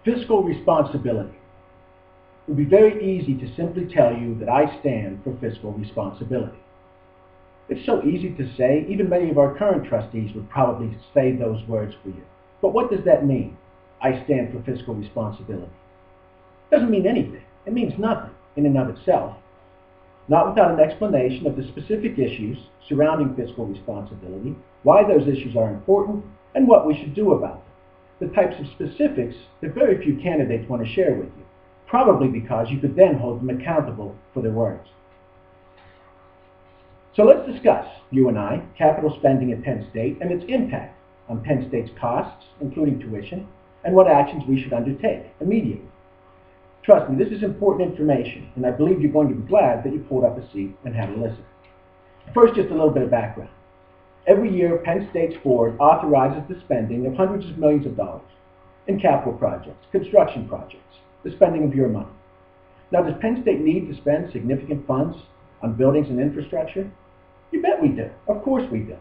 Fiscal responsibility. It would be very easy to simply tell you that I stand for fiscal responsibility. It's so easy to say, even many of our current trustees would probably say those words for you. But what does that mean? I stand for fiscal responsibility. It doesn't mean anything. It means nothing in and of itself. Not without an explanation of the specific issues surrounding fiscal responsibility, why those issues are important, and what we should do about them. The types of specifics that very few candidates want to share with you, probably because you could then hold them accountable for their words. So let's discuss, you and I, capital spending at Penn State and its impact on Penn State's costs, including tuition, and what actions we should undertake immediately. Trust me, this is important information, and I believe you're going to be glad that you pulled up a seat and had a listen. First, just a little bit of background. Every year, Penn State's board authorizes the spending of hundreds of millions of dollars in capital projects, construction projects, the spending of your money. Now, does Penn State need to spend significant funds on buildings and infrastructure? You bet we do. Of course we do.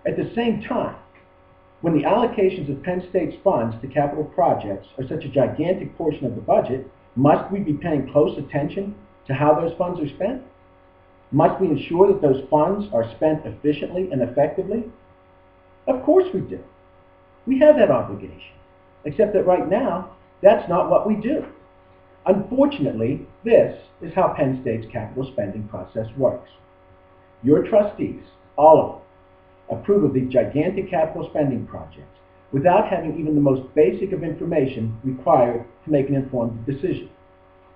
At the same time, when the allocations of Penn State's funds to capital projects are such a gigantic portion of the budget, must we be paying close attention to how those funds are spent? Must we ensure that those funds are spent efficiently and effectively? Of course we do. We have that obligation. Except that right now, that's not what we do. Unfortunately, this is how Penn State's capital spending process works. Your trustees, all of them, approve of these gigantic capital spending projects without having even the most basic of information required to make an informed decision.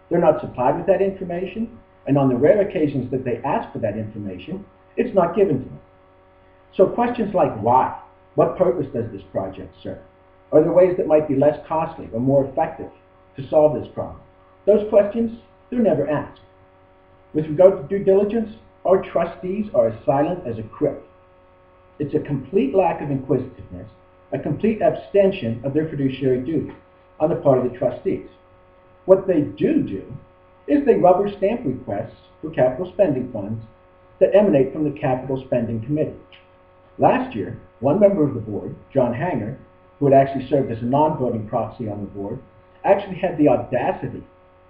They're not supplied with that information, and on the rare occasions that they ask for that information, it's not given to them. So questions like why, what purpose does this project serve? Are there ways that might be less costly or more effective to solve this problem? Those questions, they're never asked. With regard to due diligence, our trustees are as silent as a crypt. It's a complete lack of inquisitiveness, a complete abstention of their fiduciary duty on the part of the trustees. What they do is they rubber stamp requests for capital spending funds that emanate from the Capital Spending Committee. Last year, one member of the board, John Hanger, who had actually served as a non-voting proxy on the board, actually had the audacity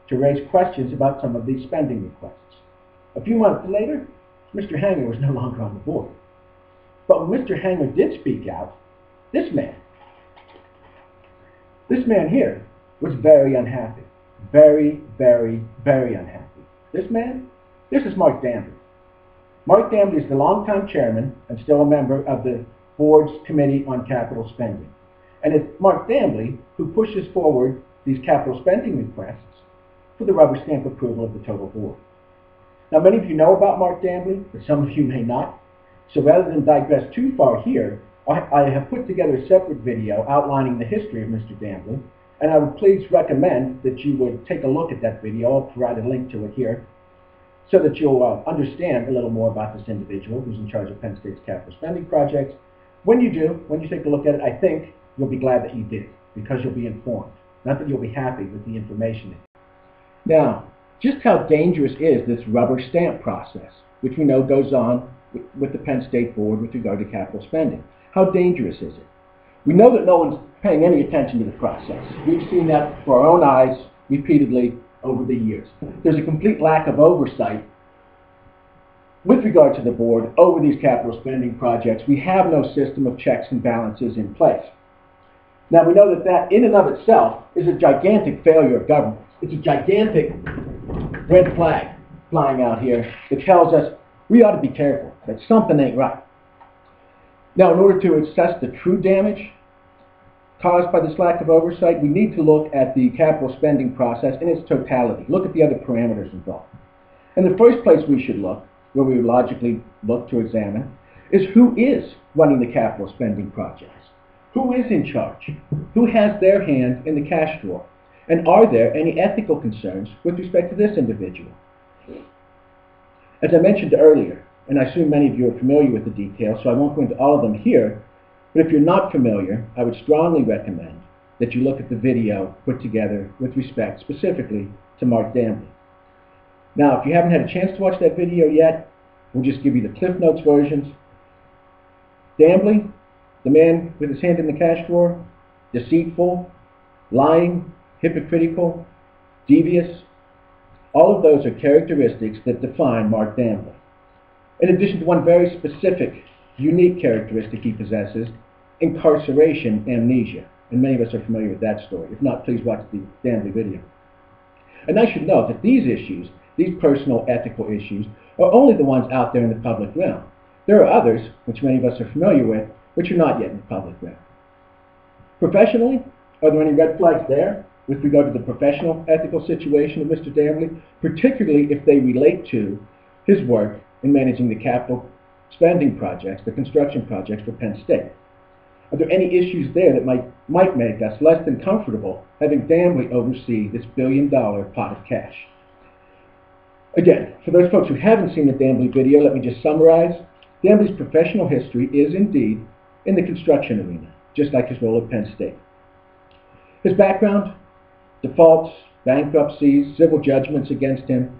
to raise questions about some of these spending requests. A few months later, Mr. Hanger was no longer on the board. But when Mr. Hanger did speak out, this man here was very unhappy. Very, very, very unhappy. This man, this is Mark Dambly. Mark Dambly is the longtime chairman and still a member of the board's Committee on Capital Spending. And it's Mark Dambly who pushes forward these capital spending requests for the rubber stamp approval of the total board. Now, many of you know about Mark Dambly, but some of you may not. So rather than digress too far here, I have put together a separate video outlining the history of Mr. Dambly, and I would please recommend that you would take a look at that video. I'll provide a link to it here so that you'll understand a little more about this individual who's in charge of Penn State's capital spending projects. When you do, when you take a look at it, I think you'll be glad that you did, because you'll be informed, not that you'll be happy with the information. Now, just how dangerous is this rubber stamp process, which we know goes on with the Penn State Board with regard to capital spending? How dangerous is it? We know that no one's paying any attention to the process. We've seen that for our own eyes repeatedly over the years. There's a complete lack of oversight with regard to the board over these capital spending projects. We have no system of checks and balances in place. Now, we know that that in and of itself is a gigantic failure of government. It's a gigantic red flag flying out here that tells us we ought to be careful, that something ain't right. Now, in order to assess the true damage caused by this lack of oversight, we need to look at the capital spending process in its totality, look at the other parameters involved. And the first place we should look, where we would logically look to examine, is who is running the capital spending projects? Who is in charge? Who has their hand in the cash drawer? And are there any ethical concerns with respect to this individual? As I mentioned earlier, and I assume many of you are familiar with the details, so I won't go into all of them here, but if you're not familiar, I would strongly recommend that you look at the video put together with respect specifically to Mark Dambly. Now, if you haven't had a chance to watch that video yet, we'll just give you the Cliff Notes versions. Dambly, the man with his hand in the cash drawer, deceitful, lying, hypocritical, devious. All of those are characteristics that define Mark Dambly. In addition to one very specific, unique characteristic he possesses, incarceration amnesia. And many of us are familiar with that story. If not, please watch the Dambly video. And I should note that these issues, these personal ethical issues, are only the ones out there in the public realm. There are others, which many of us are familiar with, which are not yet in the public realm. Professionally, are there any red flags there with regard to the professional ethical situation of Mr. Dambly, particularly if they relate to his work in managing the capital spending projects, the construction projects for Penn State? Are there any issues there that might make us less than comfortable having Dambly oversee this billion-dollar pot of cash? Again, for those folks who haven't seen the Dambly video, let me just summarize. Dambly's professional history is indeed in the construction arena, just like his role at Penn State. His background: defaults, bankruptcies, civil judgments against him,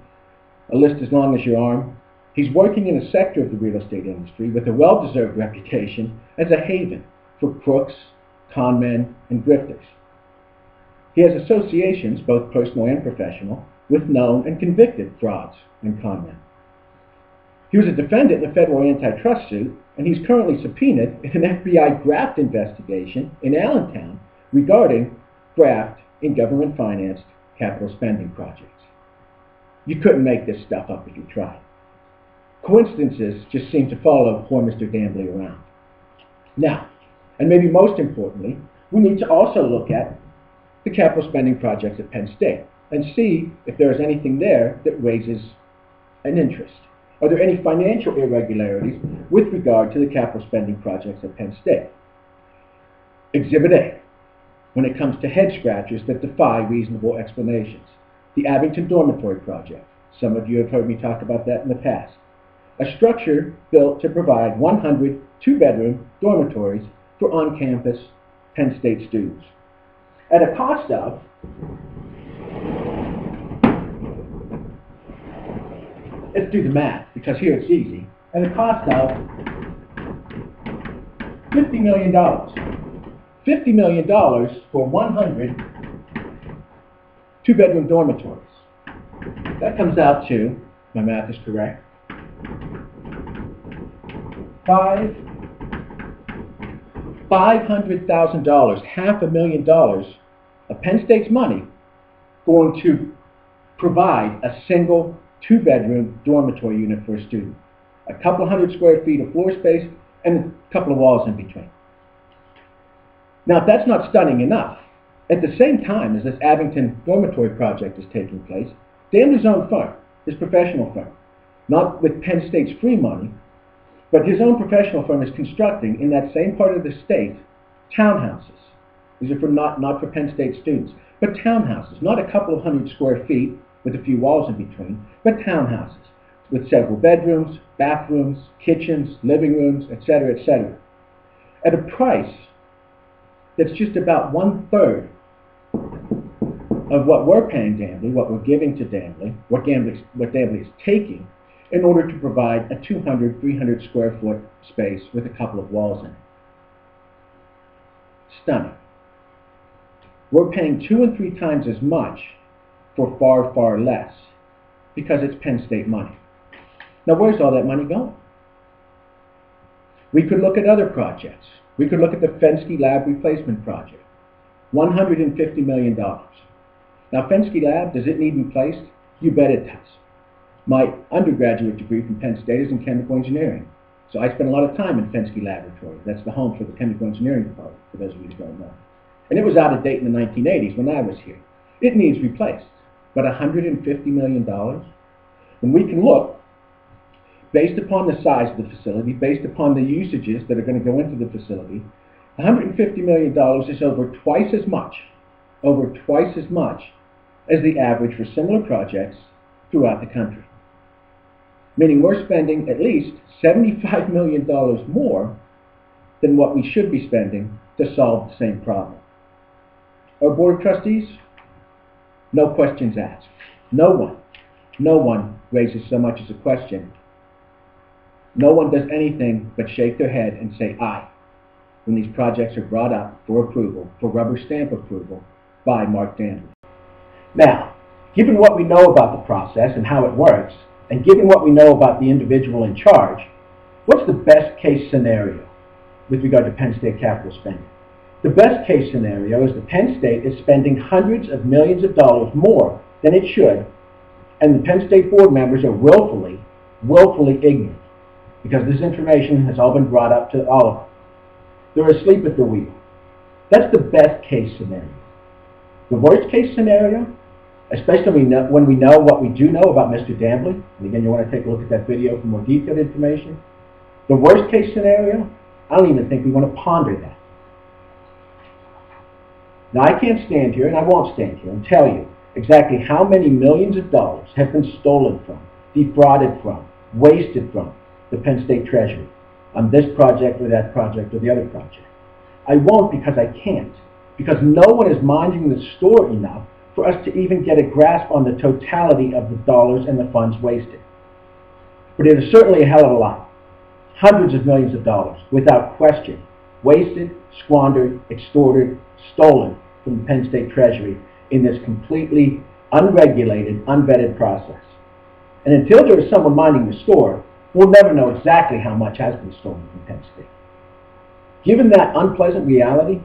a list as long as your arm. He's working in a sector of the real estate industry with a well-deserved reputation as a haven for crooks, con men, and grifters. He has associations, both personal and professional, with known and convicted frauds and con men. He was a defendant in a federal antitrust suit, and he's currently subpoenaed in an FBI graft investigation in Allentown regarding graft in government-financed capital spending projects. You couldn't make this stuff up if you tried. Coincidences just seem to follow poor Mr. Dambly around. Now, and maybe most importantly, we need to also look at the capital spending projects at Penn State and see if there is anything there that raises an interest. Are there any financial irregularities with regard to the capital spending projects at Penn State? Exhibit A, when it comes to head scratchers that defy reasonable explanations. The Abington Dormitory Project. Some of you have heard me talk about that in the past. A structure built to provide 100 two-bedroom dormitories for on-campus Penn State students at a cost of let's do the math, because here it's easy, at a cost of $50 million. $50 million for 100 two-bedroom dormitories. That comes out to, my math is correct, $500,000, $500,000 of Penn State's money going to provide a single two-bedroom dormitory unit for a student. A couple hundred square feet of floor space and a couple of walls in between. Now, if that's not stunning enough, at the same time as this Abington Dormitory project is taking place, Dambly's own firm, his professional firm, not with Penn State's free money, but his own professional firm is constructing in that same part of the state townhouses. These are not for Penn State students, but townhouses, not a couple of hundred square feet with a few walls in between, but townhouses with several bedrooms, bathrooms, kitchens, living rooms, etc., etc., at a price that's just about 1/3 of what we're paying Dambly, what we're giving to Dambly, what Dambly is taking, in order to provide a 200, 300 square foot space with a couple of walls in it. Stunning. We're paying 2 and 3 times as much for far, far less, because it's Penn State money. Now, where's all that money going? We could look at other projects. We could look at the Fensky Lab replacement project, $150 million. Now, Fensky Lab, does it need replaced? You bet it does. My undergraduate degree from Penn State is in chemical engineering, so I spent a lot of time in Fensky Laboratory. That's the home for the chemical engineering department, for those of you who don't know. And it was out of date in the 1980s when I was here. It needs replaced, but $150 million? When we can look, based upon the size of the facility, based upon the usages that are going to go into the facility, $150 million is over twice as much as the average for similar projects throughout the country. Meaning we're spending at least $75 million more than what we should be spending to solve the same problem. Our Board of Trustees, no questions asked. No one raises so much as a question. No one does anything but shake their head and say aye when these projects are brought up for approval, for rubber stamp approval, by Mark Dambly. Now, given what we know about the process and how it works, and given what we know about the individual in charge, what's the best case scenario with regard to Penn State capital spending? The best case scenario is that Penn State is spending hundreds of millions of dollars more than it should, and the Penn State board members are willfully ignorant, because this information has all been brought up to all of them. They're asleep at the wheel. That's the best case scenario. The worst case scenario, especially when we know what we do know about Mr. Dambly, and again, you want to take a look at that video for more detailed information. The worst case scenario, I don't even think we want to ponder that. Now, I can't stand here, and I won't stand here, and tell you exactly how many millions of dollars have been stolen from, defrauded from, wasted from the Penn State Treasury on this project or that project or the other project. I won't, because I can't, because no one is minding the store enough for us to even get a grasp on the totality of the dollars and the funds wasted. But it is certainly a hell of a lot. Hundreds of millions of dollars, without question, wasted, squandered, extorted, stolen from the Penn State Treasury in this completely unregulated, unvetted process. And until there is someone minding the store, we'll never know exactly how much has been stolen from Penn State. Given that unpleasant reality,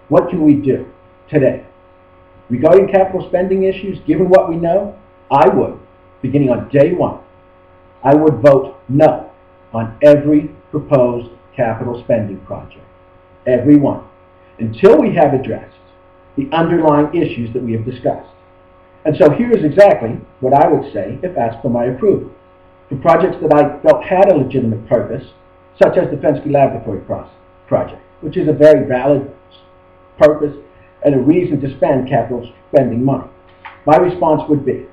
what can we do today? Regarding capital spending issues, given what we know, I would, beginning on day one, I would vote no on every proposed capital spending project. Every one. Until we have addressed the underlying issues that we have discussed. And so here is exactly what I would say if asked for my approval. For projects that I felt had a legitimate purpose, such as the Penske Laboratory project, which is a very valid purpose and a reason to spend capital spending money. My response would be,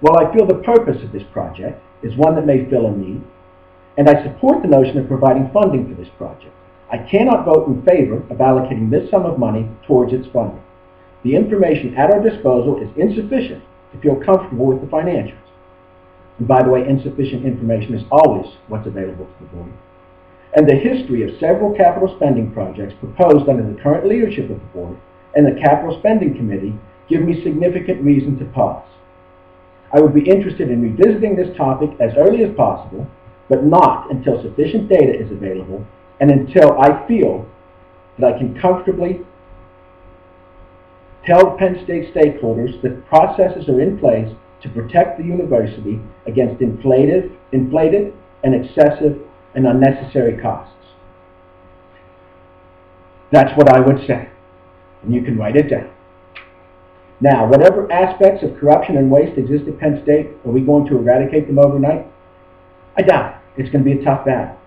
well, I feel the purpose of this project is one that may fill a need, and I support the notion of providing funding for this project. I cannot vote in favor of allocating this sum of money towards its funding. The information at our disposal is insufficient to feel comfortable with the financials. And by the way, insufficient information is always what's available to the board. And the history of several capital spending projects proposed under the current leadership of the board and the Capital Spending Committee give me significant reason to pause. I would be interested in revisiting this topic as early as possible, but not until sufficient data is available and until I feel that I can comfortably tell Penn State stakeholders that processes are in place to protect the university against inflated and excessive and unnecessary costs. That's what I would say, and you can write it down. Now, whatever aspects of corruption and waste exist at Penn State, are we going to eradicate them overnight? I doubt it. It's going to be a tough battle.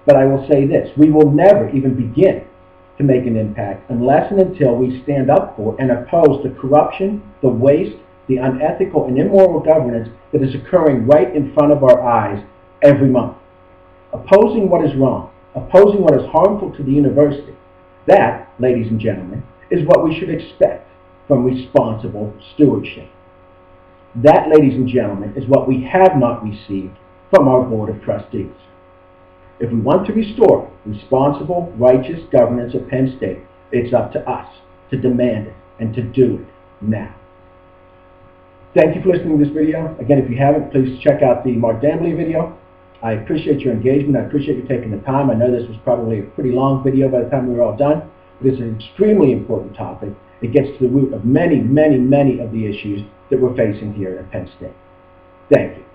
But I will say this, we will never even begin to make an impact unless and until we stand up for and oppose the corruption, the waste, the unethical and immoral governance that is occurring right in front of our eyes every month. Opposing what is wrong, opposing what is harmful to the university, that, ladies and gentlemen, is what we should expect from responsible stewardship. That, ladies and gentlemen, is what we have not received from our Board of Trustees. If we want to restore responsible, righteous governance at Penn State, it's up to us to demand it and to do it now. Thank you for listening to this video. Again, if you haven't, please check out the Mark Dambly video. I appreciate your engagement. I appreciate you taking the time. I know this was probably a pretty long video by the time we were all done, but it's an extremely important topic. It gets to the root of many, many, many of the issues that we're facing here at Penn State. Thank you.